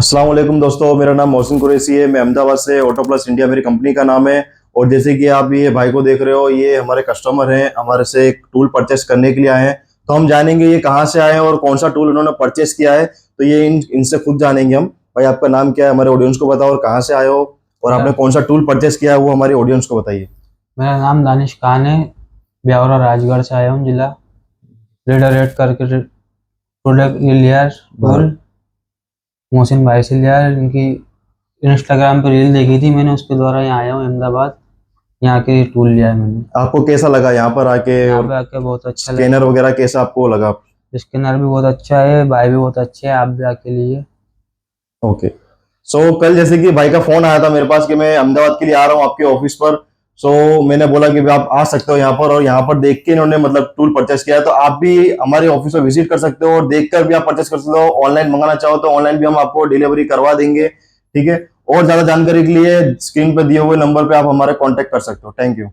अस्सलाम वालेकुम दोस्तों, मेरा नाम मोहसिन कुरैशी है। मैं अहमदाबाद से ऑटो प्लस इंडिया मेरी कंपनी का नाम है। और जैसे कि आप ये भाई को देख रहे हो, ये हमारे कस्टमर हैं, हमारे से एक टूल परचेस करने के लिए आए हैं। तो हम जानेंगे ये कहाँ से आए हैं और कौन सा टूल उन्होंने परचेस किया है। तो ये इनसे खुद जानेंगे हम। भाई, आपका नाम क्या है, हमारे ऑडियंस को बताओ, और कहाँ से आए हो, और आपने कौन सा टूल परचेस किया है वो हमारे ऑडियंस को बताइए। मेरा नाम दानिश खान है। ब्यावरा राजगढ़ से आया हूँ, जिला लीडर रेड करके प्रोडक्ट लिया टूल मोहसिन भाई से लिया। इनकी इंस्टाग्राम पे रील देखी थी मैंने, उसके द्वारा यहाँ आया हूँ अहमदाबाद। यहाँ के टूल लिया है मैंने। आपको कैसा लगा यहाँ पर आके, यहाँ और पे आके बहुत अच्छा स्कैनर लगा। वगैरह कैसा आपको लगा? स्कैनर भी बहुत अच्छा है, भाई भी बहुत अच्छे है, आप भी आके लिए। ओके। सो कल जैसे कि भाई का फोन आया था मेरे पास कि मैं अहमदाबाद के लिए आ रहा हूँ आपके ऑफिस पर। सो मैंने बोला कि आप आ सकते हो यहाँ पर, और यहाँ पर देख के इन्होंने मतलब टूल परचेस किया है। तो आप भी हमारे ऑफिस में विजिट कर सकते हो और देखकर भी आप परचेस कर सकते हो। ऑनलाइन मंगाना चाहो तो ऑनलाइन भी हम आपको डिलीवरी करवा देंगे, ठीक है। और ज्यादा जानकारी के लिए स्क्रीन पर दिए हुए नंबर पे आप हमारे कांटेक्ट कर सकते हो। Thank you.